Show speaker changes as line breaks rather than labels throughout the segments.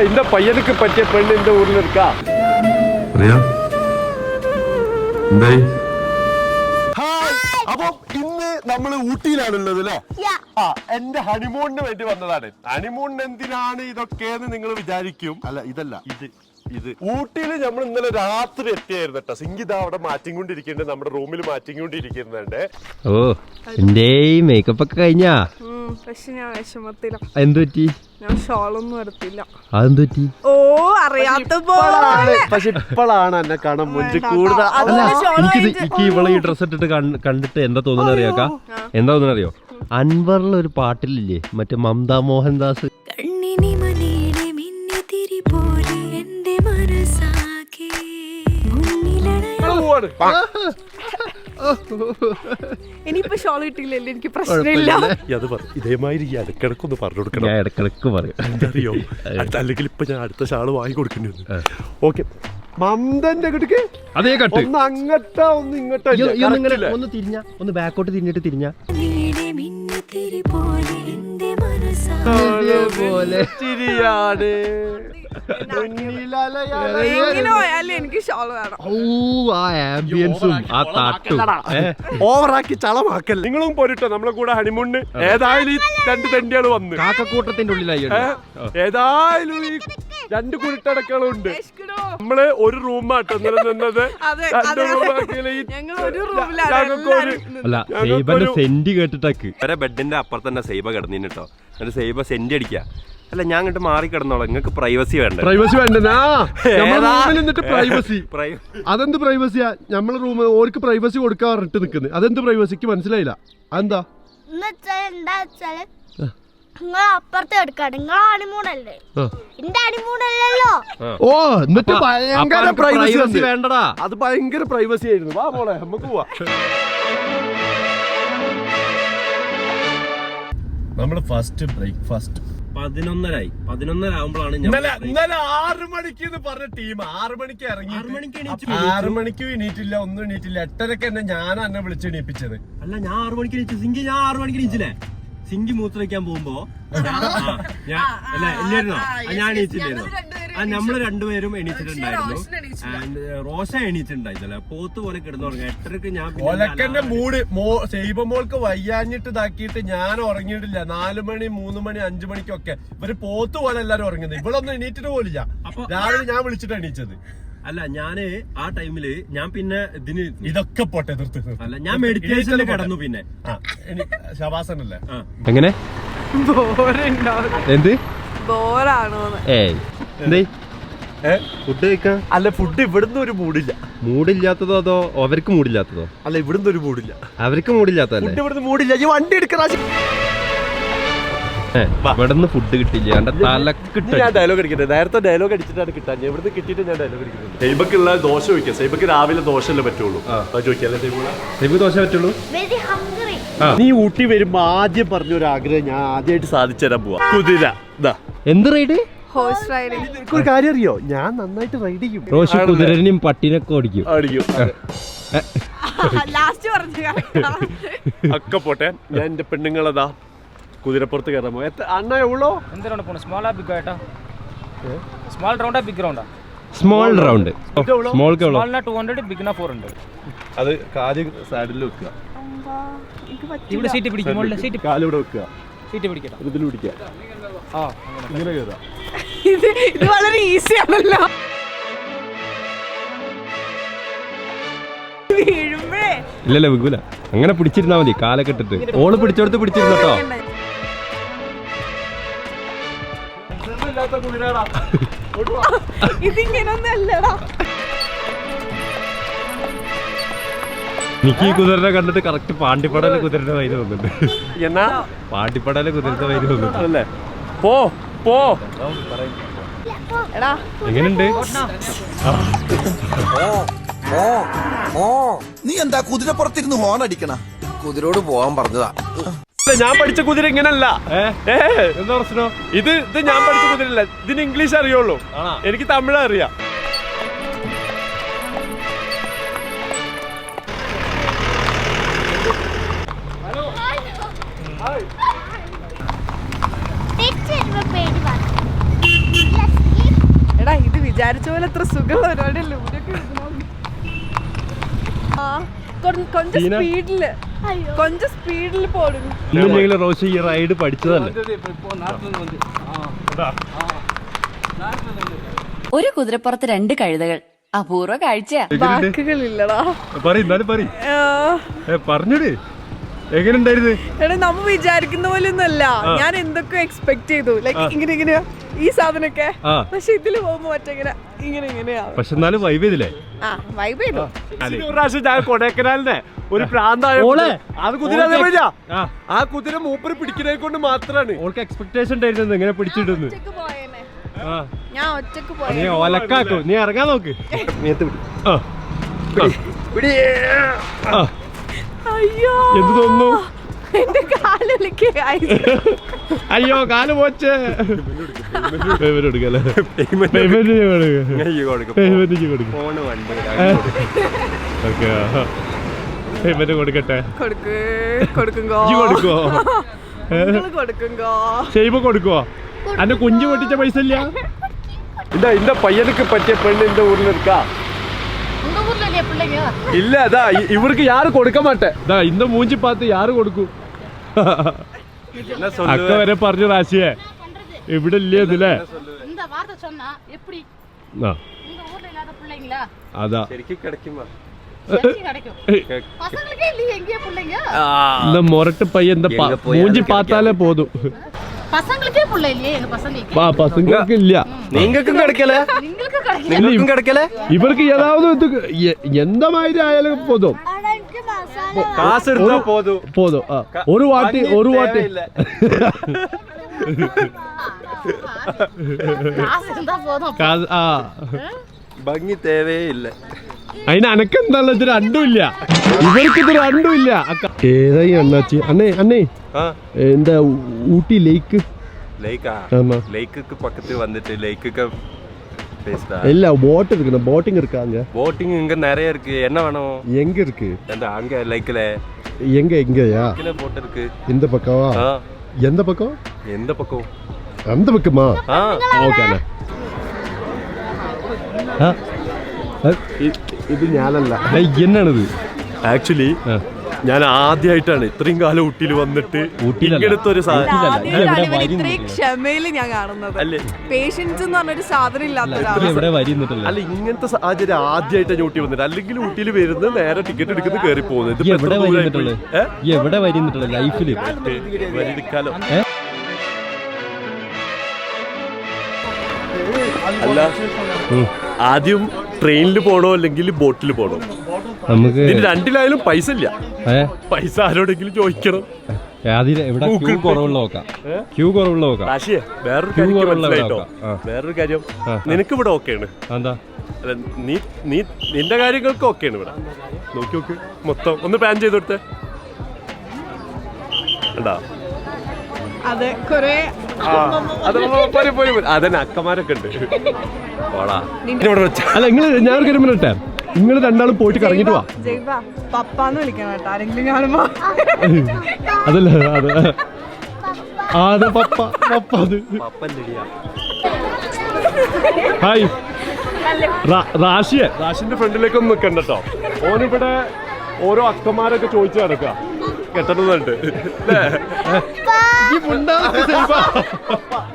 இந்த பையனுக்கு பற்றிய பெண் இந்த ஊர்ல இருக்கா? അപ്പൊ ഇന്ന് നമ്മള് ഊട്ടിയിലാണുള്ളത് അല്ലേ? എന്റെ ഹണിമൂണിന് വേണ്ടി വന്നതാണ്. ഹണിമൂണിന് എന്തിനാണ് ഇതൊക്കെയെന്ന് നിങ്ങൾ വിചാരിക്കും. അല്ല, ഇതല്ല, ഇത് ഊട്ടിയിൽ നമ്മൾ ഇന്നലെ രാത്രി എത്തിയായിരുന്നു കേട്ടോ. സിംഗിത അവിടെ മാറ്റിക്കൊണ്ടിരിക്കുന്നുണ്ട്, നമ്മുടെ റൂമിൽ മാറ്റിക്കൊണ്ടിരിക്കുന്നുണ്ട്.
ഓ, എന്റെ മേക്കപ്പ് ഒക്കെ കഴിഞ്ഞാ?
പക്ഷെ ഞാൻ വിഷമത്തില.
എന്ത് പറ്റി?
ഞാൻ ഷോളൊന്നും എടുത്തില്ല.
അതെന്ത് പറ്റി?
ഓ, അറിയാത്ത പോലെ.
പക്ഷെ ഇപ്പോഴാണ് എന്നെ കാണാൻ മുന്നിൽ കൂടുതൽ.
എനിക്ക് ഇവളെ ഈ ഡ്രസ് ഇട്ടിട്ട് കണ്ടിട്ട് എന്താ തോന്നുന്നത് അറിയാക്കാ? എന്താ തോന്നുന്നത് അറിയോ? അൻവറിൽ ഒരു പാട്ടിലില്ലേ, മറ്റേ മമതാ മോഹൻദാസ്.
ഇനിയിപ്പോ ഷോൾ കിട്ടിയില്ലല്ലോ, എനിക്ക് പ്രശ്നമില്ല.
ഇതേമാതിരി ഇടക്കിടക്കൊന്ന് പറഞ്ഞു കൊടുക്കണം.
ഞാൻ ഇടക്കിടക്ക് പറയും,
അറിയോ? അല്ലെങ്കിൽ ഇപ്പൊ ഞാൻ അടുത്ത ഷാള് വാങ്ങി കൊടുക്കേണ്ടി. ഓക്കെ, മമതന്റെ കിടക്ക്
അതേ കട്ട്.
ഒന്ന് അങ്ങോട്ടോ ഒന്ന് ഇങ്ങോട്ടോ.
ഒന്ന് തിരിഞ്ഞ, ഒന്ന് ബാക്കോട്ട് തിരിഞ്ഞിട്ട് തിരിഞ്ഞ
ശരിയാണ്.
എങ്ങനെ പോയാലും എനിക്ക് ഷോൾ വേണം.
ഓവറാക്കി ചളമാക്കല്ല. നിങ്ങളും പോരിട്ടോ നമ്മളെ കൂടെ ഹണിമൂണിന്. ഏതായാലും ഈ രണ്ട് തെണ്ടികള് വന്ന്
കാക്കക്കൂട്ടത്തിന്റെ ഉള്ളിലായി.
ഏതായാലും ഈ രണ്ട് കുരുട്ടടക്കളും ഉണ്ട്. നമ്മള് ഒരു റൂമാട്ടോ നിന്നത്.
സൈബന്റെ സെന്റ് കേട്ടിട്ടേക്ക് വരെ ബെഡിന്റെ അപ്പുറത്ത് തന്നെ സൈബ കിടന്നിന് കേട്ടോ. എന്നിട്ട് സൈബ സെന്റ് അടിക്കുക. അല്ല, ഞാൻ അങ്ങോട്ട് മാറി കിടന്നോളാം, നിങ്ങൾക്ക് പ്രൈവസി വേണ്ട.
പ്രൈവസി വേണ്ടെന്നാ? പ്രൈവസി അതെന്ത് പ്രൈവസിയാ? നമ്മളെ റൂം ഓർക്ക് പ്രൈവസി കൊടുക്കാൻ പറഞ്ഞിട്ട് നിക്കുന്നത്. അതെന്ത് പ്രൈവസിക്ക് മനസ്സിലായില്ല. അതെന്താ?
നിങ്ങൾ അപ്പുറത്ത് എടുക്കാണ്, നിങ്ങൾ ഹണിമൂണല്ലേ, എന്റെ ഹണിമൂണല്ലോ.
ഓ, എന്നിട്ട് ഭയങ്കര പ്രൈവസി
വേണ്ടടാ.
അത് ഭയങ്കര പ്രൈവസി ആയിരുന്നു. വാ മോളെ, നമുക്ക് പോവാ. നമ്മള് ഫസ്റ്റ് ബ്രേക്ക്ഫാസ്റ്റ്
11 ആവുമ്പോഴാണ്
ഇന്നലെ 6 മണിക്ക് പറഞ്ഞ ടീം 6 മണിക്ക് ഇറങ്ങി. 6 മണിക്ക് എണീറ്റില്ല, ഒന്നും എണീറ്റില്ല. 8:30 തന്നെ ഞാൻ എന്നെ വിളിച്ച് എണീപ്പിച്ചത്.
അല്ല, ഞാൻ 6 മണിക്ക് എണീച്ചു. സിംഗി ഞാൻ 6 മണിക്ക് എണീച്ചില്ലേ? സിംഗി മൂത്രയ്ക്കാൻ പോകുമ്പോ ഞാൻ എണീച്ചില്ലായിരുന്നു. നമ്മള് രണ്ടുപേരും എണീച്ചിട്ടുണ്ടായിരുന്നു. റോഷ എണീച്ചിട്ടുണ്ടായില്ല. പോത്ത് പോലെ കിടന്നുറങ്ങാം. 8:30 ഞാൻ
ഒലക്കന്റെ മൂഡ് സൈബമോൾക്ക് വയ്യാഞ്ഞിട്ട് ഇതാക്കിയിട്ട് ഞാൻ ഉറങ്ങിയിട്ടില്ല. 4 മണി 3 മണി 5 മണിക്കൊക്കെ ഇവര് പോത്ത് പോലെ എല്ലാരും ഉറങ്ങുന്നത്. ഇവളൊന്നും എണീറ്റിട്ട് പോലില്ല. രാവിലെ ഞാൻ വിളിച്ചിട്ട് എണീച്ചത്.
അല്ല, ഞാന് ആ ടൈമില് ഞാൻ പിന്നെ ഇതിന്
ഇതൊക്കെ പോട്ടെ നിർത്തി.
അല്ല, ഞാൻ മെഡിറ്റേഷനിൽ കിടന്നു. പിന്നെ
ശവാസനല്ലേ?
എങ്ങനെ എന്ത്
ബോറാണോ?
ഫുഡ് കഴിക്കാൻ?
അല്ല, ഫുഡ് ഇവിടുന്ന് ഒരു
മൂടില്ലാത്തതോ അതോ അവർക്ക് മൂടില്ലാത്തതോ?
അല്ല, ഇവിടുന്ന് ഒരു മൂടില്ല.
അവർക്ക് മൂടില്ലാത്തതല്ലേ?
ഇവിടുന്ന് മൂടില്ല. ഈ വണ്ടി എടുക്കണ
ഇവിടുന്ന് ഫുഡ് കിട്ടില്ല.
ഞാൻ ഡയലോഗ് അടിക്കട്ടെ. നേരത്തെ ഡയലോഗ് അടിച്ചിട്ടാണ് കിട്ടാൻ. ഇവിടുന്ന് കിട്ടിയിട്ട് ഞാൻ ഡയലോഗ് അടിക്കുന്നത്. സൈബക്കുള്ള ദോശ ചോദിക്കാം. സൈബക്ക് രാവിലെ ദോശല്ലേ പറ്റുള്ളൂ. ചോദിക്കാല്ലേ
സൈബ് ദോശ പറ്റുള്ളൂ?
നീ ഊട്ടി വരുമ്പോ ആദ്യം പറഞ്ഞൊരാഗ്രഹം ഞാൻ ആദ്യമായിട്ട് സാധിച്ചു തരാൻ പോവാ. കുതിര.
എന്ത് റൈഡ്?
Horse riding.
ഒരു കാര്യം അറിയോ, ഞാൻ നന്നായിട്ട് റൈഡ് ചെയ്യും.
റോഷി കുതിരനെയും പട്ടിനൊക്കെ ഓടിക്കും.
ലാസ്റ്റ് പറഞ്ഞു
ഒക്കെ പോട്ടെ. ഞാൻ എന്റെ പെണ്ണുങ്ങളതാ കുതിരപ്പുറത്ത് കയറാൻ പോയി. അണ്ണ എവ്വളോ?
Small round big round. Small round സ്മോൾക്ക് 200, ബിഗിന് 400.
അത് കാല് സാഡിൽ വെക്കുക.
ഇവിടെ സീറ്റ് പിടിക്കും.
കാലിവിടെ വെക്കുക.
സീറ്റ് പിടിക്കാം.
ഇതിൽ പിടിക്കുക. ഇങ്ങനെ കയറാം.
ഇത് വളരെ ഈസി ആണല്ലോ.
ഇല്ലല്ലോ വിൽക്കൂല. അങ്ങനെ പിടിച്ചിരുന്നാ മതി. കാലൊക്കെ ഇട്ടിട്ട് ഓള് പിടിച്ചോടത്ത് പിടിച്ചിരുന്നോ.
ഇതിങ്ങനൊന്നല്ലടാ.
എനിക്ക് ഈ കുതിരനെ കണ്ടിട്ട് കറക്റ്റ് പാണ്ടിപ്പടയിലെ കുതിരന്റെ വൈര് വന്നിട്ടുണ്ട്.
എന്നാ
പാണ്ടിപ്പടയിലെ കുതിരന്റെ വൈര് വന്നിട്ടുണ്ട്.
പോ പോ.
എങ്ങനെയുണ്ട്?
നീ എന്താ കുതിരപ്പുറത്തിരുന്ന് ഹോൺ അടിക്കണ? കുതിരോട് പോവാൻ പറഞ്ഞതാ.
ഞാൻ പഠിച്ച കുതിര ഇങ്ങനല്ല.
എന്താ പ്രശ്നം?
ഇത് ഞാൻ പഠിച്ച കുതിരല്ല. ഇതിന് ഇംഗ്ലീഷ് അറിയുള്ളൂ. എനിക്ക് തമിഴ് അറിയാം.
വിചാരിച്ച പോലെ അത്ര സുഖമുള്ള പരിപാടിയല്ല. കൊഞ്ചം സ്പീഡില് കൊഞ്ചം സ്പീഡില് പോടും.
ഇല്ലെങ്കിലും റോഷി ഈ റൈഡ് പഠിച്ചതല്ലേ?
ഒരു കുതിരപ്പുറത്ത് 2 കഴുതകൾ, അപൂർവ കാഴ്ചയാ.
വാക്കുകളില്ലടാ.
പറഞ്ഞോട് എങ്ങനെയുണ്ടായിരുന്നു?
എടാ നമ്മ വിചാരിക്കുന്ന പോലെ ഒന്നല്ല. ഞാൻ എന്തൊക്കെ എക്സ്പെക്ട് ചെയ്തു, ലൈക്ക് ഇങ്ങനെ ഈ സാധനൊക്കെ. പക്ഷെ ഇതില് പോകുമ്പോ മറ്റെങ്ങനെ ഇങ്ങനെയാ.
പക്ഷെ എന്നാലും വൈബ് ചെയ്തില്ലേ?
വൈബ് ചെയ്തു.
ഞാൻ കൊടൈക്കനാലിനെ ഒരു പ്രാന്തായ അത് കുതിര ആ കുതിര മൂപ്പര് പിടിക്കുന്നതിനെ കൊണ്ട് മാത്രമാണ്.
ഓൾക്ക് എക്സ്പെക്ടേഷൻ ഉണ്ടായിരുന്നു എങ്ങനെ പിടിച്ചിടുന്നു.
ഞാൻ ഒറ്റക്ക്
നീ ഒലക്കാക്കൂ, നീ ഇറങ്ങാൻ നോക്ക്.
അയ്യോ
എന്ത് തോന്നുന്നു?
എന്റെ കാലൊലിക്ക്.
അയ്യോ കാല് പോച്ചേ. പേയ്മെന്റ് കൊടുക്കട്ടെ. കൊടുക്കുവോ? അന്റെ കുഞ്ഞു പൊട്ടിച്ച പൈസ ഇല്ല.
ഇന്റെ പയ്യനക്ക് പറ്റിയ പെണ്ണ് എന്റെ ഊരിൽ നിൽക്കാ. ഇല്ല അതാ ഇവർക്ക് യാറ് കൊടുക്കാൻ മാട്ടെ.
ഇന്ന മൂഞ്ചി പാത്ത് യാറ് കൊടുക്കൂ. അക്ക വരെ പറഞ്ഞു റാശിയെ ഇവിടെ ഇല്ലേ ഇതില്ലേ? അതാ இந்த மொரட்டு பையன் இந்த மூஞ்சி பார்த்தாலே போதும்.
பசங்களுக்கே புள்ள இல்லையே, எங்க பசங்களுக்கு.
பசங்களுக்கு இல்ல,
நீங்களுக்கும் கிடைக்கல, நீங்களுக்கும் கிடைக்கல.
இவருக்கு ஏதாவது எந்த மாதிரி ஆயாலும் போதும்,
காசு இருந்தா போதும்.
போதும். ஒரு வாட்டி
காசு இருந்தா போதும்.
ഭംഗി തേവേ ഇല്ല.
അതിന് അനക്കെന്താ ഇത് രണ്ടും ഇല്ല, ഇവർക്ക് ഇത് രണ്ടും ഇല്ല. ഏതായി അണ്ണാച്ചി? അണ്ണേ എന്താ ഊട്ടി ലേക്ക്?
லேக்குக்கு பக்கத்து வந்துட்டு லேக்குக்கு
இல்ல போட் இருக்கு, போட்டிங் இருக்காங்க.
போட்டிங் இங்க நிறைய இருக்கு. என்ன வேணும்?
எங்க இருக்கு?
அந்த அங்க லேக்ல.
எங்கயா?
கீழ போட் இருக்கு.
இந்த பக்கமா? எந்த பக்கம்?
எந்த பக்கம்?
அந்த பக்கமா? ஓகே அண்ணா.
ഇത് ഞാനല്ല.
എന്നാണിത്?
ആക്ച്വലി ഞാൻ ആദ്യമായിട്ടാണ് ഇത്രയും കാലം ഊട്ടിയിൽ വന്നിട്ട് ഇങ്ങനത്തൊരു
ഇത്രയും ക്ഷമയില് ഞാൻ കാണുന്നത്. പേഷ്യൻസ് എന്ന് പറഞ്ഞൊരു സാധനം ഇല്ലാത്ത.
അല്ല ഇങ്ങനത്തെ സാഹചര്യം ആദ്യമായിട്ടാണ് ഊട്ടി വന്നിട്ട്. അല്ലെങ്കിൽ ഊട്ടിയിൽ വരുന്നത് നേരെ ടിക്കറ്റ് എടുക്കുന്നത് കയറി പോകുന്നത്.
എവിടെ വരുന്നിട്ടുള്ള ലൈഫില്
വരിക്കാലോ. അല്ല ആദ്യം ട്രെയിനിൽ പോണോ അല്ലെങ്കിൽ ബോട്ടിൽ പോണോ?
നമുക്ക്
രണ്ടിലായാലും പൈസ ഇല്ല. പൈസ ആരോടെങ്കിലും ചോദിക്കണം. വേറൊരു കാര്യം, നിനക്ക് ഇവിടെ ഓക്കെയാണ്. നിന്റെ കാര്യങ്ങൾക്ക് ഓക്കെയാണ് ഇവിടെ. നോക്കി നോക്ക് മൊത്തം ഒന്ന് പ്ലാൻ ചെയ്ത് കൊടുത്തേ. അതന്നെ അക്കമാരൊക്കെ ഉണ്ട്.
അല്ല ഞാൻ കരുമിട്ടെ നിങ്ങൾ രണ്ടാളും പോയിട്ട് കറങ്ങിട്ട് വാ.
പപ്പാന്ന് വിളിക്കണം കേട്ടോ ആരെങ്കിലും കാണുമ്പോ.
അതല്ല അതെ പപ്പ അത്. ഹായ്
റാഷിന്റെ ഫ്രണ്ടിലേക്കൊന്നും നിൽക്കണ്ട കേട്ടോ. ഓനിവിടെ ഓരോ അക്കമാരൊക്കെ ചോദിച്ചു നടക്കുക കെട്ടണമെന്നുണ്ട്.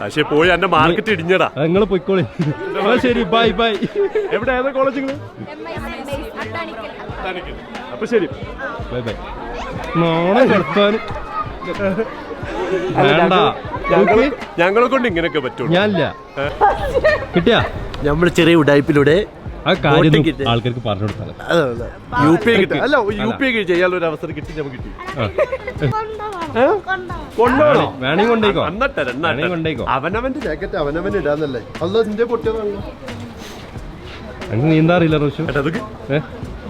പക്ഷെ പോയി എന്റെ മാർക്കറ്റ് ഇടിഞ്ഞടാ.
നിങ്ങൾ പോയിക്കോളി. ശരി ബൈ ബൈ.
എവിടെ ഏതാ കോളേജുകൾ? അപ്പൊ ശരി
ബൈ ബൈ. നോണം കെടുത്താൻ വേണ്ട.
ഞങ്ങളെ കൊണ്ട് ഇങ്ങനെയൊക്കെ പറ്റുള്ളൂ.
ഞാനില്ല. കിട്ടിയാ
നമ്മൾ ചെറിയ ഉടായ്പിലൂടെ
ആ കാര്യം ആൾക്കാർക്ക് പറഞ്ഞു കൊടുത്താൽ
യു പി ചെയ്യാനുള്ള അവസരം കിട്ടി. നമുക്ക് കിട്ടി.
വേണമെങ്കിൽ കൊണ്ടേക്കോ.
അവനവന്റെ ജാക്കറ്റ് അവനവൻ ഇടാന്നല്ലേ. അല്ല നിന്റെ പൊട്ടിയതാണല്ലോ.
അങ്ങനെ നീന്താറില്ല റോഷു.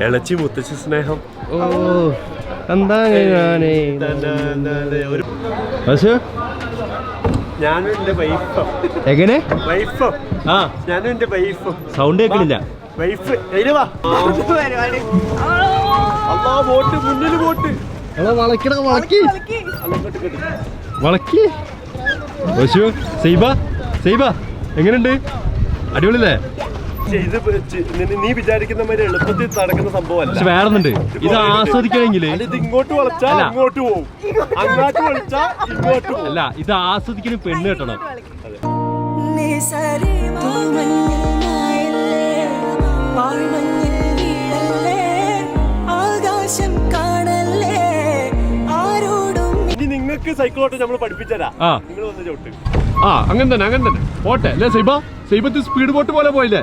ഇളച്ചി മുത്തശ്ശി സ്നേഹം.
ഓ എന്താ
ഞാനും എന്റെ വൈഫോ.
എങ്ങനെ
വൈഫോ?
ആ
ഞാനും എന്റെ വൈഫോ.
സൗണ്ട് കേൾക്കുന്നില്ല.
വൈഫ് ബോട്ട് മുന്നിൽ ബോട്ട്
വളക്കി. സൈബ എങ്ങനെയുണ്ട്? അടിപൊളിയല്ലേ?
ഇത് നീ വിചാരിക്കുന്ന മാതിരി എളുപ്പത്തിൽ നടക്കുന്ന സംഭവമല്ല.
പക്ഷെ വേറൊന്നുണ്ട്, ഇത് ആസ്വദിക്കണമെങ്കിൽ
ഇത് ഇങ്ങോട്ട് വളച്ചാ അങ്ങോട്ട് പോകും, അങ്ങോട്ട് വളച്ചാ ഇങ്ങോട്ട് പോകും.
അല്ല, ഇത് ആസ്വദിക്കുന്ന പെണ്ണ് കെട്ടണം.
ഇനി നിങ്ങൾക്ക് സൈക്കിളോട്ട് നമ്മൾ പഠിപ്പിച്ചരാ, നിങ്ങൾ വന്ന് ചവിട്ട്.
അങ്ങനെ തന്നെ പോട്ടെ അല്ലേ സൈബ? സൈബത്ത് സ്പീഡ് ബോട്ട് പോലെ പോയില്ലേ?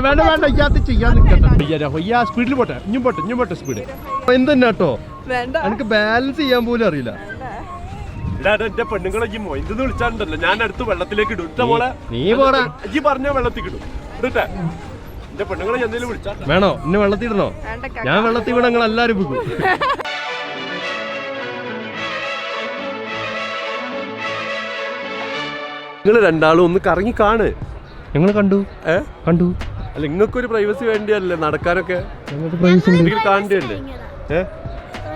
വേണ്ട ഇയാത്ത് ചെയ്യാൻ നിൽക്കട്ടെ. സ്പീഡിൽ പോട്ടെ, ഇഞ്ഞും പോട്ടെ സ്പീഡ്. എന്തെന്നാ കേട്ടോ, എനിക്ക് ബാലൻസ് ചെയ്യാൻ പോലും അറിയില്ല.
എന്റെ പെണ്ണുങ്ങളെ ഈ മൊയ്തെന്ന് വിളിച്ചാണ്ടല്ലോ, ഞാൻ അടുത്ത് വെള്ളത്തിലേക്ക് ഇടും. ഇട്ട പോലെ
നീ പോടാ,
ഈ പറഞ്ഞ വെള്ളത്തിൽ ഇടും. ഇടട്ടെ, എന്റെ പെണ്ണുങ്ങളെ എന്തെങ്കിലും വിളിച്ചാ
വേണോ? എന്നെ വെള്ളത്തിൽ ഇടണോ? ഞാൻ വെള്ളത്തിൽ വീണ നിങ്ങൾ എല്ലാരും പോകും.
നിങ്ങൾ രണ്ടാളും ഒന്ന് കറങ്ങി കാണ്.
ഞങ്ങൾ കണ്ടു.
അല്ല, നിങ്ങൾക്കൊരു പ്രൈവസി വേണ്ടിയല്ലേ നടക്കാനൊക്കെ, കാണണ്ടല്ലേ?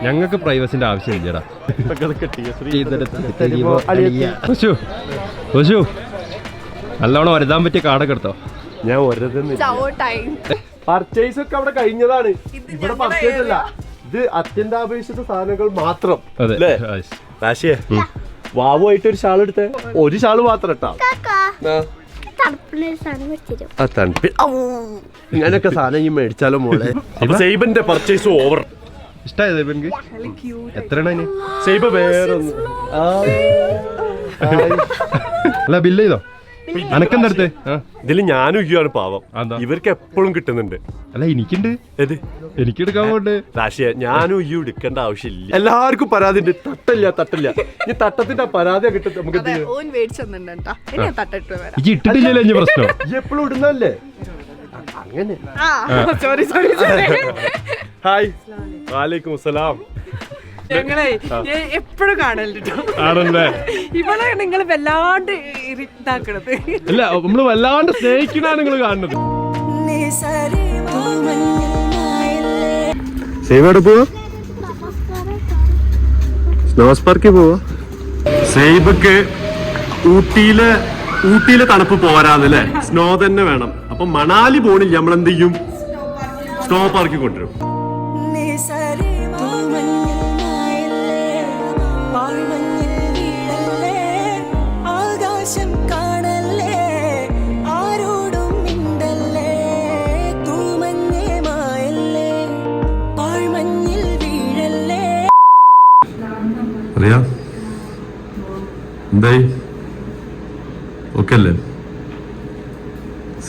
ഞങ്ങൾക്ക് പ്രൈവസിന്റെ ആവശ്യമില്ലടാ. നല്ലോണം ഒരുതാൻ പറ്റിയ കാടൊക്കെ എടുത്തോ.
ഞാൻ പർച്ചേസ് ഒക്കെ അവിടെ കഴിഞ്ഞതാണ്. ഇവിടെ പർച്ചേസ് അല്ല, ഇത് അത്യന്താപേക്ഷിത സാധനങ്ങൾ മാത്രം.
അതെ.
രാശിയെ വാവുമായിട്ട് ഒരു ഷാൾ എടുത്തേ, ഒരു ഷാള് മാത്രം ഇട്ടാ. ഞാനൊക്കെ സാധനം ഈ മേടിച്ചാലോ മോളെ. അപ്പൊ സൈബന്റെ പർച്ചേസ് ഓവർ.
ഇഷ്ടായത് എനിക്ക്. എത്രയാണ് അതിന്?
സൈബ വേറൊന്ന്
അല്ല, ബില്ല് ചെയ്തോ? അനക്കെന്തടുത്ത്?
ഇതില് ഞാനും ഇയ്യാണ് പാവം. ഇവർക്ക് എപ്പോഴും കിട്ടുന്നുണ്ട്.
അല്ല, എനിക്കുണ്ട്.
ഏത്?
എനിക്ക് എടുക്കാൻ പോണ്ട്.
രാശിയെ ഞാനും ഇയ്യും എടുക്കേണ്ട ആവശ്യമില്ല. എല്ലാവർക്കും പരാതി ഉണ്ട്. തട്ടില്ല ഈ തട്ടത്തിന്റെ പരാതി കിട്ടും നമുക്ക്.
ഇട്ടിട്ടില്ലല്ലോ ഇനി പ്രശ്നം.
എപ്പോഴും ഇടുന്നല്ലേ അങ്ങനെ.
സോറി
ഹായ്, വാലേക്കും അസ്സലാം.
ഞങ്ങളെ എപ്പോഴും കാണലുണ്ട് ഇവളെ നിങ്ങൾ വല്ലാണ്ട് ഇതാക്കണത്.
അല്ല, നമ്മള് വല്ലാണ്ട് സ്നേഹിക്കണാണ് നിങ്ങൾ കാണുന്നത്.
സേവയുടെ പോവാ, സ്നോസ് പാർക്കിൽ പോവാ. സേബക്ക് ഊട്ടിയിലെ തണുപ്പ് പോരാന്നല്ലേ, സ്നോ തന്നെ വേണം. അപ്പൊ മണാലി പോണില്ല, നമ്മൾ എന്ത് ചെയ്യും? സ്നോ പാർക്കിൽ കൊണ്ടുവരും. എന്തായി? ഓക്കെ അല്ലേ?